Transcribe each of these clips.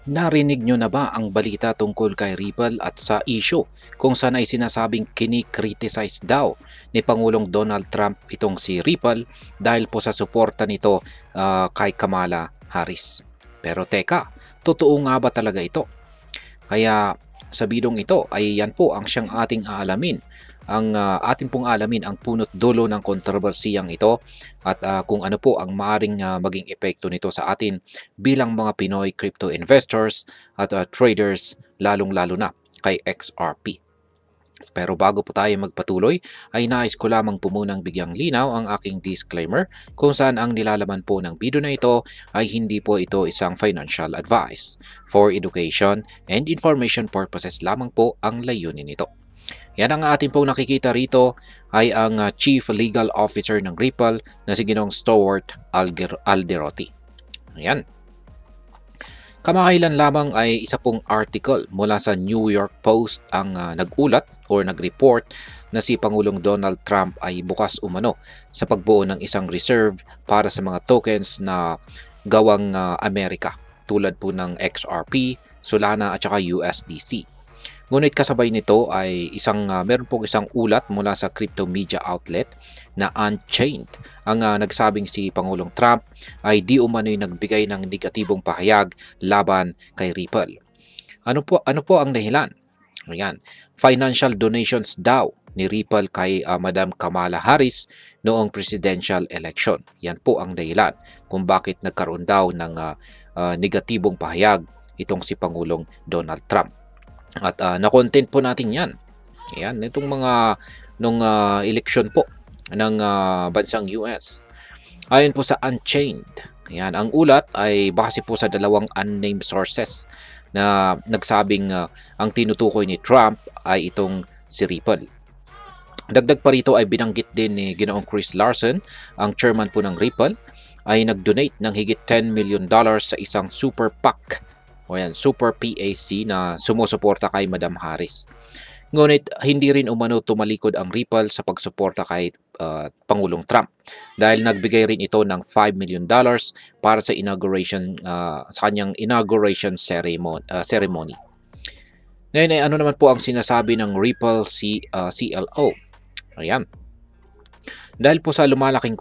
Narinig nyo na ba ang balita tungkol kay Ripple at sa issue kung saan ay sinasabing kini-criticize daw ni Pangulong Donald Trump itong si Ripple dahil po sa suporta nito kay Kamala Harris. Pero teka, totoo nga ba talaga ito? Kaya sa bidong ito ay yan po ang siyang ating aalamin. Ang atin pong alamin ang punot dulo ng kontrobersiyang ito at kung ano po ang maaaring maging epekto nito sa atin bilang mga Pinoy crypto investors at traders lalong-lalo na kay XRP. Pero bago po tayo magpatuloy ay nais ko lamang po munang bigyang linaw ang aking disclaimer kung saan ang nilalaman po ng video na ito ay hindi po ito isang financial advice. For education and information purposes lamang po ang layunin nito. Yan ang ating pong nakikita rito ay ang Chief Legal Officer ng Ripple na si Ginoong Stuart Alderoty. Ayan. Kamakailan lamang ay isa pong article mula sa New York Post ang nagulat or nag-report na si Pangulong Donald Trump ay bukas umano sa pagbuo ng isang reserve para sa mga tokens na gawang Amerika tulad po ng XRP, Solana at saka USDC. Ngunit kasabay nito ay meron pong isang ulat mula sa crypto media outlet na Unchained ang nagsabing si Pangulong Trump ay di umano'y nagbigay ng negatibong pahayag laban kay Ripple. Ano po ang dahilan? Ayan, financial donations daw ni Ripple kay Madam Kamala Harris noong presidential election. Yan po ang dahilan kung bakit nagkaroon daw ng negatibong pahayag itong si Pangulong Donald Trump. At na-content po natin yan. Ayan, itong mga nung election po ng bansang US. Ayon po sa Unchained. Ayan, ang ulat ay base po sa dalawang unnamed sources na nagsabing ang tinutukoy ni Trump ay itong si Ripple. Dagdag pa rito ay binanggit din ni Ginoong Chris Larsen, ang chairman po ng Ripple, ay nag-donate ng higit $10 million sa isang super PAC o yan, Super PAC na sumusuporta kay Madam Harris. Ngunit hindi rin umano tumalikod ang Ripple sa pagsuporta kay Pangulong Trump dahil nagbigay rin ito ng $5 million para sa sa kanyang inauguration ceremony. Ngayon ay ano naman po ang sinasabi ng Ripple CLO? Ayan. Dahil po sa lumalaking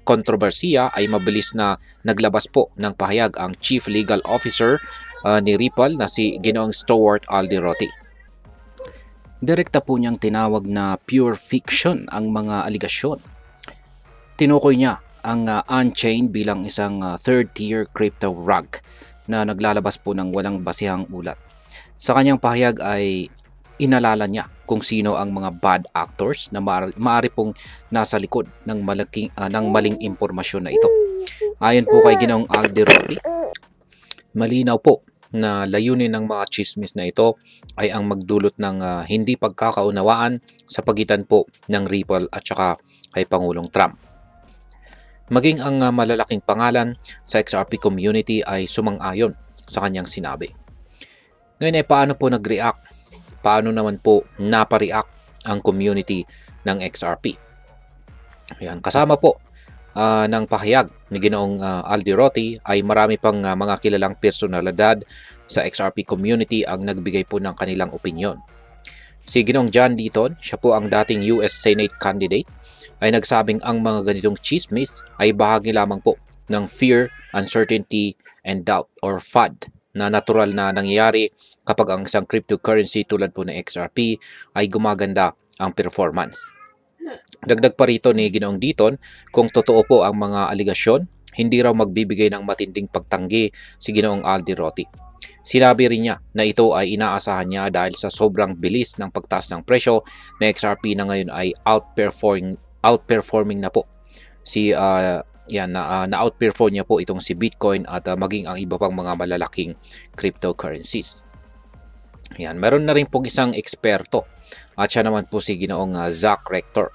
kontrobersiya ay mabilis na naglabas po ng pahayag ang Chief Legal Officer ni Ripple na si Ginoong Stuart Alderoty. Direkta po niyang tinawag na pure fiction ang mga aligasyon. Tinukoy niya ang Unchained bilang isang third-tier crypto rug na naglalabas po ng walang basihang ulat. Sa kanyang pahayag ay inalala niya kung sino ang mga bad actors na maaari pong nasa likod ng maling impormasyon na ito. Ayon po kay Ginoong Alderoty, malinaw po na layunin ng mga chismis na ito ay ang magdulot ng hindi pagkakaunawaan sa pagitan po ng Ripple at saka kay Pangulong Trump. Maging ang malalaking pangalan sa XRP community ay sumang-ayon sa kanyang sinabi. Ngayon ay paano po nag-react? Paano naman po napareact ang community ng XRP? Ayan, kasama po ng pahayag ni Ginoong Alderoty ay marami pang mga kilalang personalidad sa XRP community ang nagbigay po ng kanilang opinyon. Si Ginoong John Deaton, siya po ang dating US Senate candidate, ay nagsabing ang mga ganitong chismis ay bahagi lamang po ng fear, uncertainty, and doubt or FUD na natural na nangyayari kapag ang isang cryptocurrency tulad po ng XRP ay gumaganda ang performance. Dagdag pa rito ni Ginoong Deaton, kung totoo po ang mga aligasyon, hindi raw magbibigay ng matinding pagtanggi si Ginoong Alderoty. Sinabi rin niya na ito ay inaasahan niya dahil sa sobrang bilis ng pagtaas ng presyo na XRP na ngayon ay outperforming na po na-outperform niya po itong si Bitcoin at maging ang iba pang mga malalaking cryptocurrencies. Yan, meron na rin pong isang eksperto at siya naman po si Ginoong Zach Rector.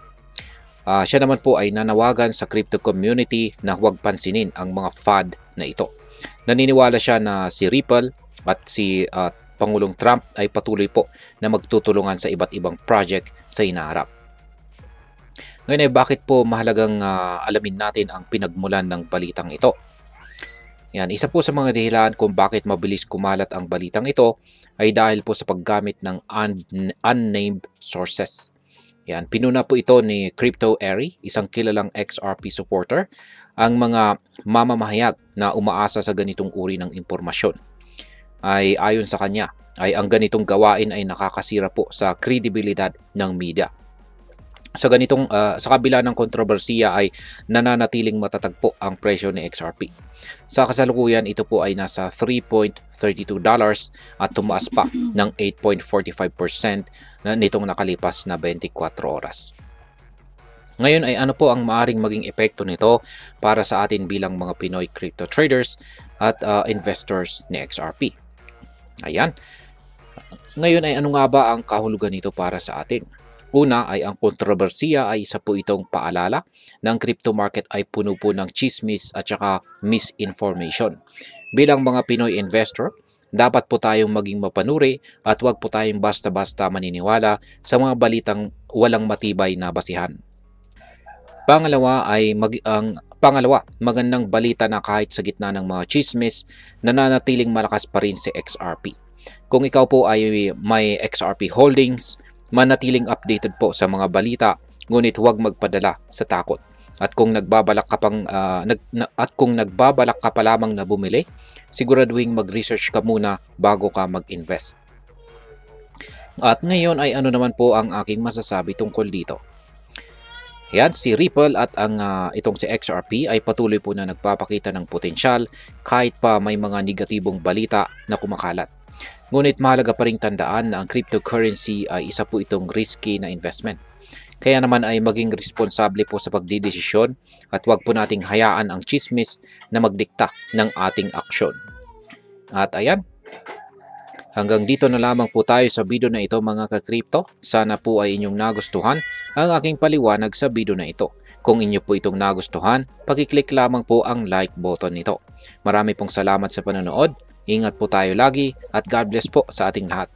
Siya naman po ay nanawagan sa crypto community na huwag pansinin ang mga FUD na ito. Naniniwala siya na si Ripple at si Pangulong Trump ay patuloy po na magtutulungan sa iba't ibang project sa hinaharap. Ngayon ay bakit po mahalagang alamin natin ang pinagmulan ng balitang ito? Yan, isa po sa mga dahilan kung bakit mabilis kumalat ang balitang ito ay dahil po sa paggamit ng unnamed sources. Yan, pinuna po ito ni Crypto Airy, isang kilalang XRP supporter, ang mga mamamahayag na umaasa sa ganitong uri ng impormasyon. Ay ayon sa kanya, ay ang ganitong gawain ay nakakasira po sa kredibilidad ng media. Sa kabila ng kontrobersiya ay nananatiling matatag po ang presyo ni XRP. Sa kasalukuyan, ito po ay nasa $3.32 at tumaas pa ng 8.45% nitong nakalipas na 24 oras. Ngayon ay ano po ang maaring maging epekto nito para sa atin bilang mga Pinoy crypto traders at investors ni XRP? Ayan. Ngayon ay ano nga ba ang kahulugan nito para sa atin? Una ay ang kontrobersiya ay isa po itong paalala na ang crypto market ay puno po ng chismis at saka misinformation. Bilang mga Pinoy investor, dapat po tayong maging mapanuri at huwag po tayong basta-basta maniniwala sa mga balitang walang matibay na basihan. Pangalawa, magandang balita na kahit sa gitna ng mga chismis, nananatiling malakas pa rin si XRP. Kung ikaw po ay may XRP holdings, manatiling updated po sa mga balita, ngunit huwag magpadala sa takot. At kung nagbabalak ka pa lamang na bumili, siguraduhin mag-research ka muna bago ka mag-invest. At ngayon ay ano naman po ang aking masasabi tungkol dito. Yan, si Ripple at itong si XRP ay patuloy po na nagpapakita ng potensyal kahit pa may mga negatibong balita na kumakalat. Ngunit mahalaga pa ring tandaan na ang cryptocurrency ay isa po itong risky na investment. Kaya naman ay maging responsable po sa pagdidesisyon at huwag po nating hayaan ang chismis na magdikta ng ating aksyon. At ayan, hanggang dito na lamang po tayo sa video na ito mga ka-crypto. Sana po ay inyong nagustuhan ang aking paliwanag sa video na ito. Kung inyo po itong nagustuhan, pakiclick lamang po ang like button nito. Marami pong salamat sa panonood. Ingat po tayo lagi at God bless po sa ating lahat.